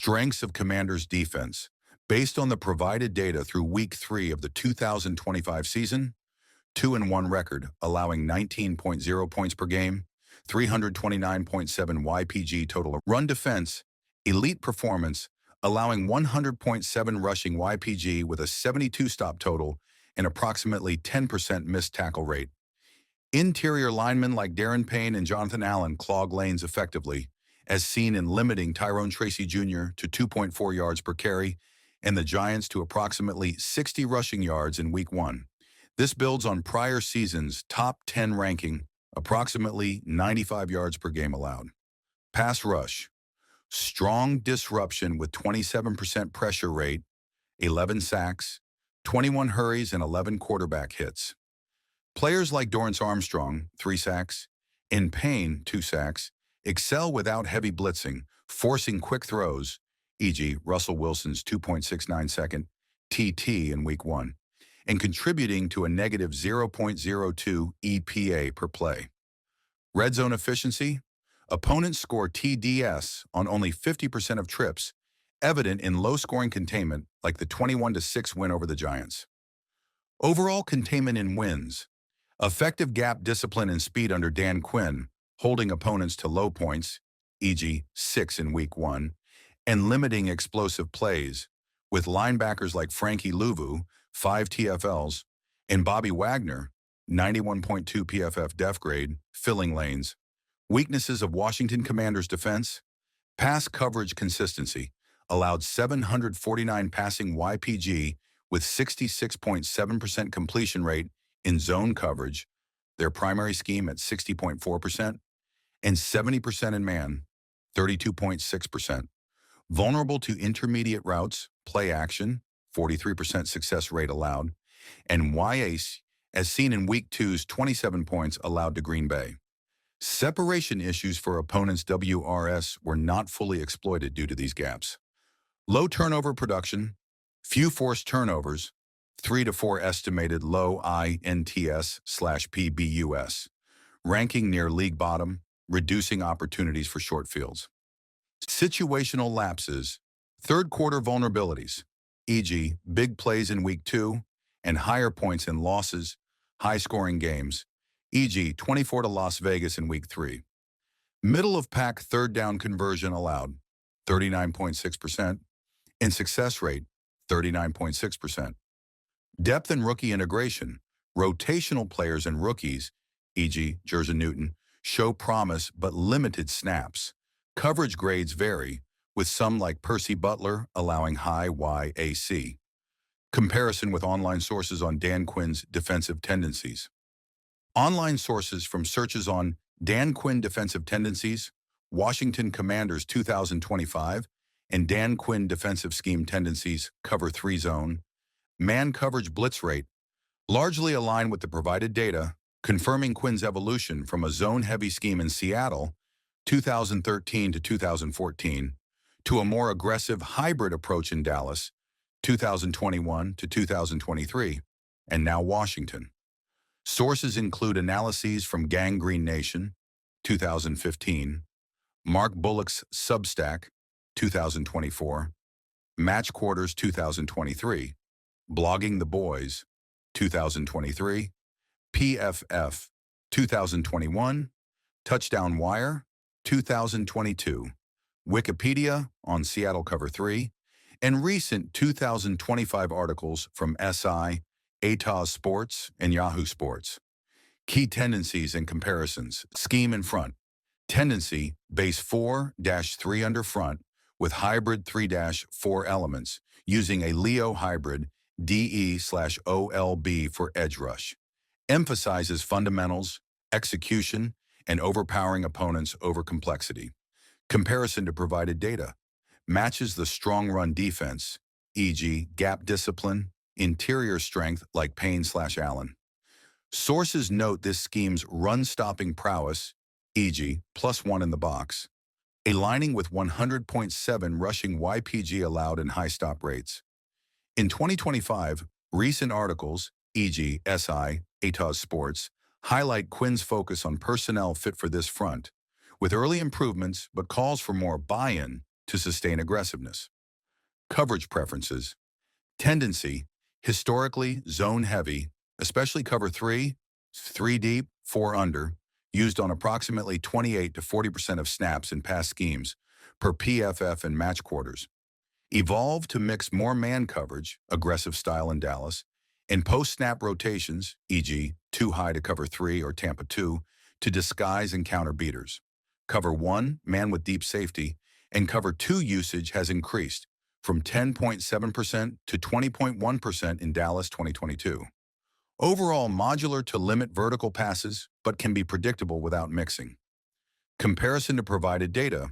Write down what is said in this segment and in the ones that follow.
Strengths of Commanders' defense. Based on the provided data through Week 3 of the 2025 season, 2-1 record, allowing 19.0 points per game, 329.7 YPG total. Run defense, elite performance, allowing 100.7 rushing YPG with a 72 stop total and approximately 10% missed tackle rate. Interior linemen like Darren Payne and Jonathan Allen clog lanes effectively, as seen in limiting Tyrone Tracy Jr. to 2.4 yards per carry and the Giants to approximately 60 rushing yards in Week 1. This builds on prior season's top 10 ranking, approximately 95 yards per game allowed. Pass rush. Strong disruption with 27% pressure rate, 11 sacks, 21 hurries, and 11 quarterback hits. Players like Dorrance Armstrong, 3 sacks, and Payne, 2 sacks, excel without heavy blitzing, forcing quick throws, e.g. Russell Wilson's 2.69 second TT in Week 1, and contributing to a negative 0.02 EPA per play. Red zone efficiency. Opponents score TDS on only 50% of trips, evident in low-scoring containment like the 21-6 win over the Giants. Overall containment in wins. Effective gap discipline and speed under Dan Quinn, holding opponents to low points, e.g. 6 in Week 1, and limiting explosive plays, with linebackers like Frankie Louvu, 5 TFLs, and Bobby Wagner, 91.2 PFF def grade, filling lanes. Weaknesses of Washington Commanders' defense. Pass coverage consistency, allowed 749 passing YPG with 66.7% completion rate in zone coverage, their primary scheme at 60.4%, and 70% in man, 32.6%. Vulnerable to intermediate routes, play action, 43% success rate allowed, and YACE, as seen in Week 2's 27 points allowed to Green Bay. Separation issues for opponents' WRS were not fully exploited due to these gaps. Low turnover production, few forced turnovers, 3 to 4 estimated low INTS/PBUS, ranking near league bottom, reducing opportunities for short fields. Situational lapses, third quarter vulnerabilities, e.g. big plays in Week 2 and higher points in losses, high-scoring games, e.g. 24 to Las Vegas in Week 3. Middle of pack third down conversion allowed, 39.6%, and success rate, 39.6%. Depth and rookie integration, rotational players and rookies, e.g. Jerson Newton, show promise but limited snaps. Coverage grades vary, with some like Percy Butler allowing high YAC. Comparison with online sources on Dan Quinn's defensive tendencies. Online sources from searches on Dan Quinn Defensive Tendencies, Washington Commanders 2025, and Dan Quinn Defensive Scheme Tendencies Cover 3 Zone, man coverage blitz rate, largely align with the provided data, confirming Quinn's evolution from a zone-heavy scheme in Seattle, 2013 to 2014, to a more aggressive hybrid approach in Dallas, 2021 to 2023, and now Washington. Sources include analyses from Gang Green Nation, 2015, Mark Bullock's Substack, 2024, Match Quarters 2023, Blogging the Boys, 2023, PFF, 2021, Touchdown Wire, 2022, Wikipedia on Seattle Cover 3, and recent 2025 articles from SI, ATOS Sports, and Yahoo Sports. Key tendencies and comparisons. Scheme in front. Tendency, base 4-3 under front, with hybrid 3-4 elements, using a Leo hybrid DE/OLB for edge rush. Emphasizes fundamentals, execution, and overpowering opponents over complexity. Comparison to provided data. Matches the strong run defense, e.g. gap discipline, interior strength like Payne/Allen. Sources note this scheme's run-stopping prowess, e.g. +1 in the box, aligning with 100.7 rushing YPG allowed and high stop rates. In 2025, recent articles, e.g. SI, ATOS Sports, highlight Quinn's focus on personnel fit for this front, with early improvements but calls for more buy-in, to sustain aggressiveness. Coverage preferences. Tendency, historically zone heavy, especially cover 3, 3 deep, 4 under, used on approximately 28 to 40% of snaps in past schemes, per PFF and match quarters. Evolve to mix more man coverage, aggressive style in Dallas, and post-snap rotations, e.g., too high to cover 3 or Tampa 2, to disguise and counter beaters. Cover 1, man with deep safety, and cover 2 usage has increased from 10.7% to 20.1% in Dallas 2022. Overall modular to limit vertical passes, but can be predictable without mixing. Comparison to provided data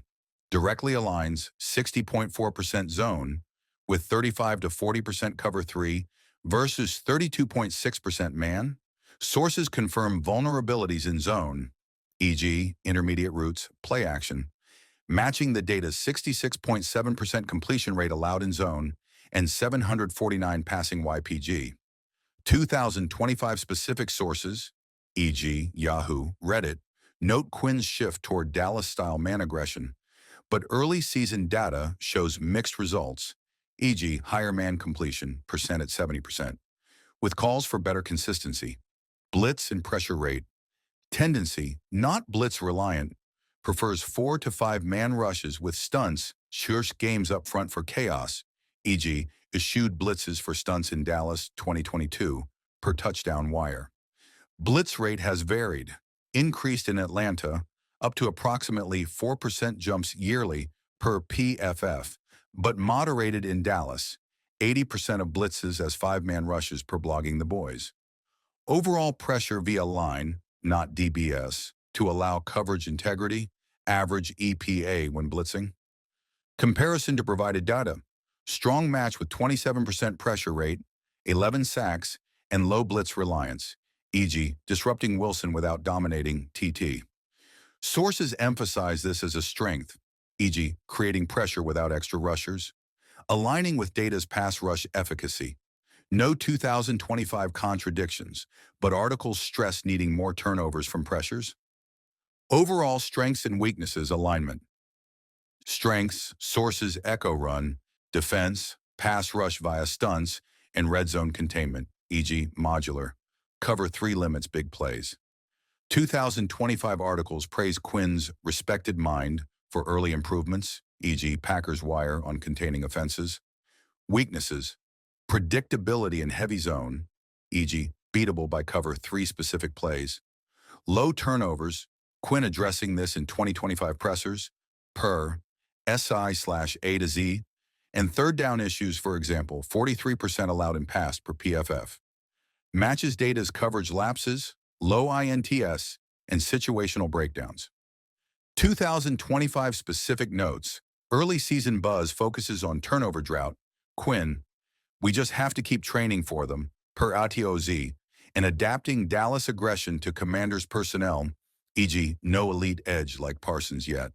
directly aligns 60.4% zone with 35 to 40% cover 3 versus 32.6% man. Sources confirm vulnerabilities in zone, e.g. intermediate routes, play action, matching the data's 66.7% completion rate allowed in zone and 749 passing YPG. 2025 specific sources, e.g. Yahoo, Reddit, note Quinn's shift toward Dallas-style man aggression, but early season data shows mixed results, e.g. higher man completion, percent at 70%, with calls for better consistency. Blitz and pressure rate. Tendency, not blitz reliant, prefers 4 to 5 man rushes with stunts, shush games up front for chaos, e.g. eschewed blitzes for stunts in Dallas 2022 per touchdown wire. Blitz rate has varied, increased in Atlanta up to approximately 4% jumps yearly per PFF, but moderated in Dallas, 80% of blitzes as 5-man rushes per blogging the boys. Overall pressure via line, not DBS, to allow coverage integrity, average EPA when blitzing. Comparison to provided data. Strong match with 27% pressure rate, 11 sacks, and low blitz reliance, e.g. disrupting Wilson without dominating TT. Sources emphasize this as a strength, e.g. creating pressure without extra rushers, aligning with data's pass rush efficacy. No 2025 contradictions, but articles stress needing more turnovers from pressures. Overall strengths and weaknesses alignment. Strengths, sources echo run, defense, pass rush via stunts, and red zone containment, e.g. modular. Cover 3 limits big plays. 2025 articles praise Quinn's respected mind for early improvements, e.g. Packers wire on containing offenses. Weaknesses, predictability in heavy zone, e.g. beatable by cover 3 specific plays. Low turnovers, Quinn addressing this in 2025 pressers, per SI/A to Z, and third down issues, for example, 43% allowed in pass per PFF. Matches data's coverage lapses, low INTS, and situational breakdowns. 2025 specific notes, early season buzz focuses on turnover drought, Quinn, we just have to keep training for them, per ATOZ, and adapting Dallas aggression to Commanders personnel, e.g. no elite edge like Parsons yet.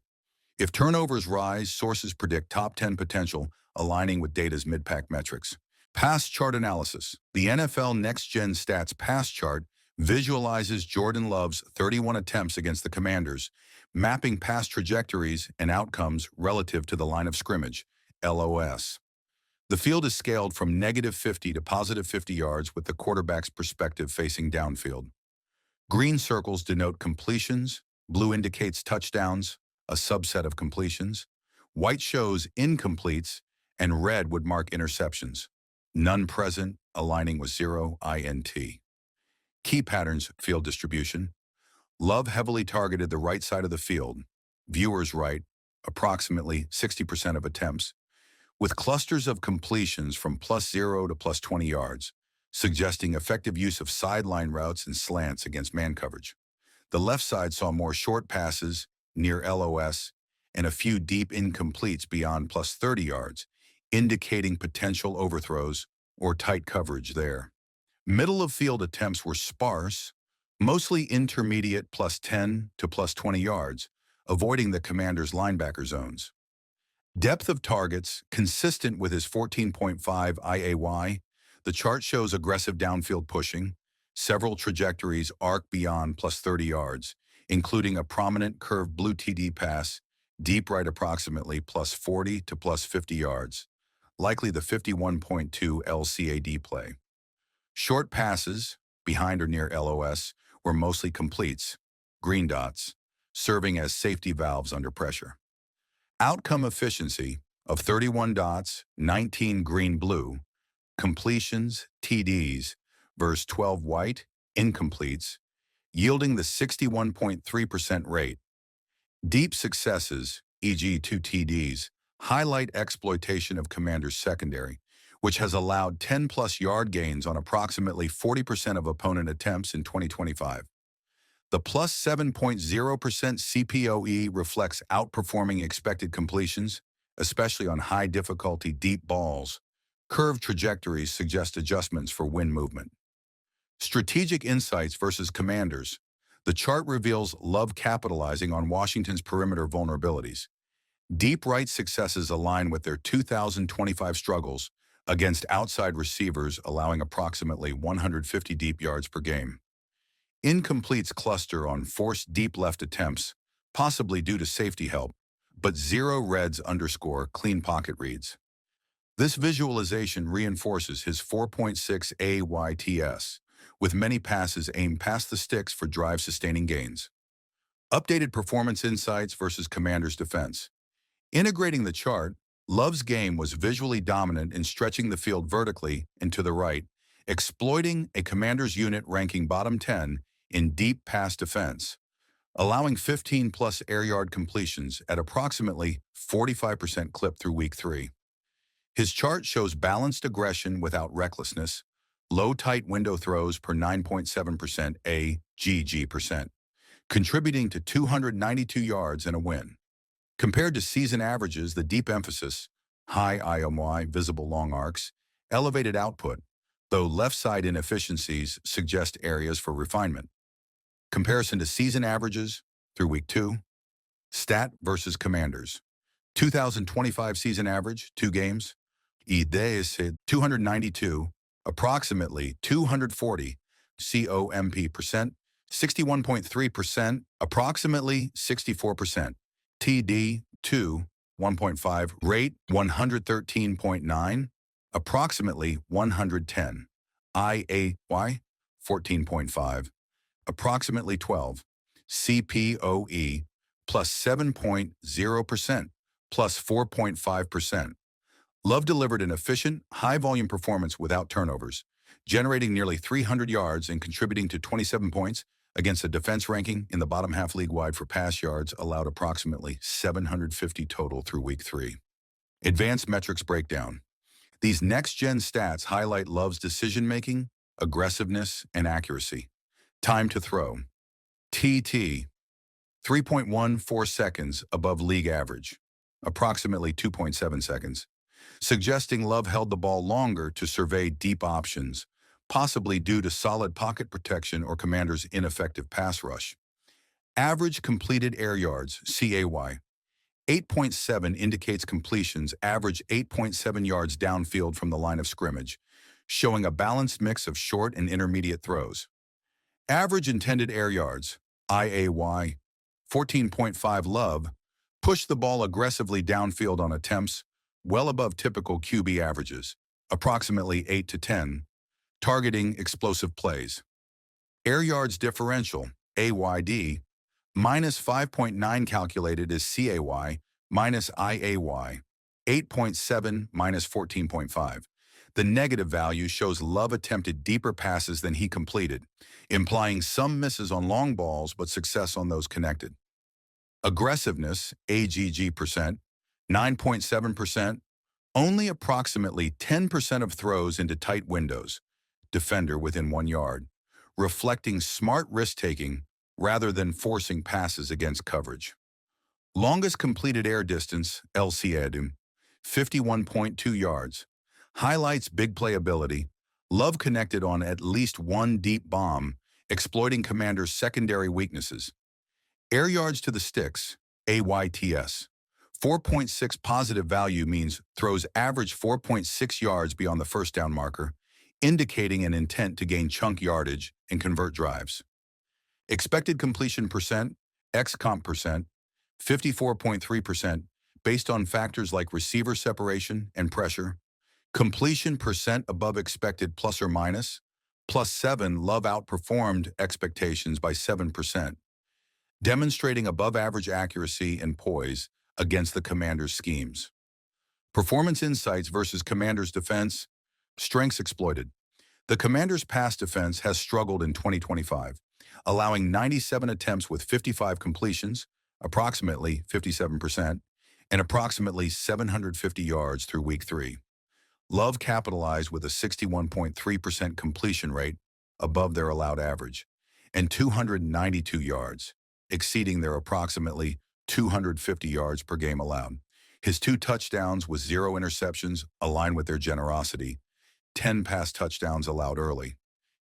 If turnovers rise, sources predict top 10 potential, aligning with data's mid-pack metrics. Pass chart analysis. The NFL Next Gen Stats pass chart visualizes Jordan Love's 31 attempts against the Commanders, mapping pass trajectories and outcomes relative to the line of scrimmage, LOS. The field is scaled from -50 to +50 yards with the quarterback's perspective facing downfield. Green circles denote completions, blue indicates touchdowns, a subset of completions. White shows incompletes, and red would mark interceptions. None present, aligning with 0 INT. Key patterns, field distribution. Love heavily targeted the right side of the field, viewers right, approximately 60% of attempts, with clusters of completions from +0 to +20 yards, suggesting effective use of sideline routes and slants against man coverage. The left side saw more short passes, near LOS, and a few deep incompletes beyond +30 yards, indicating potential overthrows or tight coverage there. Middle of field attempts were sparse, mostly intermediate +10 to +20 yards, avoiding the Commanders' linebacker zones. Depth of targets, consistent with his 14.5 IAY, the chart shows aggressive downfield pushing, several trajectories arc beyond +30 yards, including a prominent curved blue TD pass deep right approximately plus 40 to plus 50 yards, likely the 51.2 LCAD play. Short passes, behind or near LOS, were mostly completes, green dots, serving as safety valves under pressure. Outcome efficiency of 31 dots, 19 green-blue, completions, TDs, versus 12 white, incompletes, yielding the 61.3% rate. Deep successes, e.g. 2 TDs, highlight exploitation of Commander's secondary, which has allowed 10-plus yard gains on approximately 40% of opponent attempts in 2025. The plus 7.0% CPOE reflects outperforming expected completions, especially on high-difficulty deep balls. Curved trajectories suggest adjustments for wind movement. Strategic insights versus Commanders. The chart reveals Love capitalizing on Washington's perimeter vulnerabilities. Deep right successes align with their 2025 struggles against outside receivers, allowing approximately 150 deep yards per game. Incompletes cluster on forced deep left attempts, possibly due to safety help, but zero reds underscore clean pocket reads. This visualization reinforces his 4.6 AYTS, with many passes aimed past the sticks for drive-sustaining gains. Updated performance insights versus Commander's defense. Integrating the chart, Love's game was visually dominant in stretching the field vertically and to the right, exploiting a Commander's unit ranking bottom 10 in deep pass defense, allowing 15-plus air yard completions at approximately 45% clip through week 3. His chart shows balanced aggression without recklessness, low tight window throws per 9.7% AGG%, contributing to 292 yards and a win. Compared to season averages, the deep emphasis, high IMY, visible long arcs, elevated output, though left side inefficiencies suggest areas for refinement. Comparison to season averages through week 2. Stat versus Commanders. 2025 season average, 2 games. IDES 292, approximately 240, COMP%, 61.3%, approximately 64%. TD 2, 1.5, rate 113.9, approximately 110. IAY 14.5, approximately 12. CPOE plus 7.0%, plus 4.5%. Love delivered an efficient, high-volume performance without turnovers, generating nearly 300 yards and contributing to 27 points against a defense ranking in the bottom half league-wide for pass yards, allowed approximately 750 total through week 3. Advanced metrics breakdown. These next-gen stats highlight Love's decision-making, aggressiveness, and accuracy. Time to throw. TT, 3.14 seconds above league average, approximately 2.7 seconds, suggesting Love held the ball longer to survey deep options, possibly due to solid pocket protection or Commander's ineffective pass rush. Average completed air yards, CAY, 8.7 indicates completions average 8.7 yards downfield from the line of scrimmage, showing a balanced mix of short and intermediate throws. Average intended air yards, IAY, 14.5. Love pushed the ball aggressively downfield on attempts, well above typical QB averages, approximately 8 to 10, targeting explosive plays. Air yards differential, AYD, minus 5.9 calculated as CAY, minus IAY, 8.7 minus 14.5. The negative value shows Love attempted deeper passes than he completed, implying some misses on long balls but success on those connected. Aggressiveness, AGG%, 9.7%, only approximately 10% of throws into tight windows, defender within 1 yard, reflecting smart risk-taking rather than forcing passes against coverage. Longest completed air distance, LCAD, 51.2 yards, highlights big playability. Love connected on at least one deep bomb, exploiting Commander's secondary weaknesses. Air yards to the sticks, AYTS. 4.6 positive value means throws average 4.6 yards beyond the first down marker, indicating an intent to gain chunk yardage and convert drives. Expected completion percent, XComp percent, 54.3% based on factors like receiver separation and pressure, completion percent above expected plus or minus, +7. Love outperformed expectations by 7%, demonstrating above-average accuracy and poise against the Commanders' schemes. Performance insights versus Commanders' defense, strengths exploited. The Commanders' pass defense has struggled in 2025, allowing 97 attempts with 55 completions, approximately 57%, and approximately 750 yards through Week 3. Love capitalized with a 61.3% completion rate, above their allowed average, and 292 yards, exceeding their approximately 250 yards per game allowed. His 2 touchdowns with 0 interceptions align with their generosity. 10 pass touchdowns allowed early.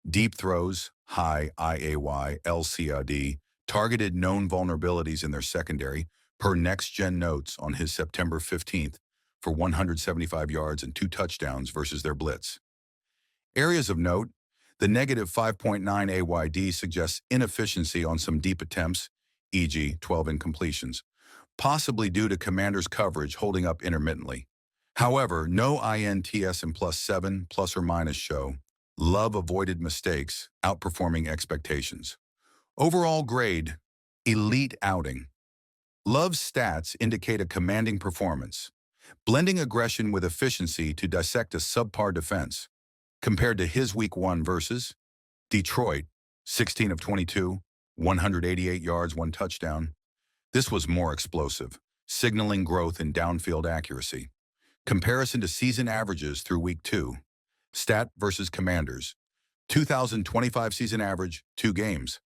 Deep throws, high IAY, LCID, targeted known vulnerabilities in their secondary, per next-gen notes on his September 15th, for 175 yards and 2 touchdowns versus their Blitz. Areas of note: the negative 5.9 AYD suggests inefficiency on some deep attempts, e.g. 12 incompletions, possibly due to Commanders' coverage holding up intermittently. However, no INTS and +7 plus or minus show Love avoided mistakes, outperforming expectations. Overall grade: elite outing. Love's stats indicate a commanding performance, blending aggression with efficiency to dissect a subpar defense. Compared to his Week 1 versus Detroit, 16 of 22, 188 yards, 1 touchdown. This was more explosive, signaling growth in downfield accuracy. Comparison to season averages through Week 2. Stat versus Commanders. 2025 season average, 2 games.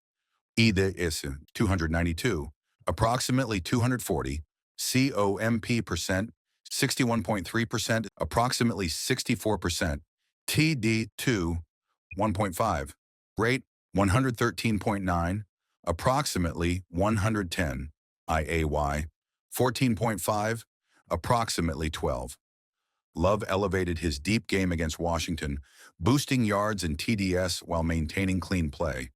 Either is 292, approximately 240, COMP percent, 61.3%, approximately 64%, TD2, 1.5, rate, 113.9, approximately 110, IAY, 14.5, approximately 12. Love elevated his deep game against Washington, boosting yards and TDS while maintaining clean play.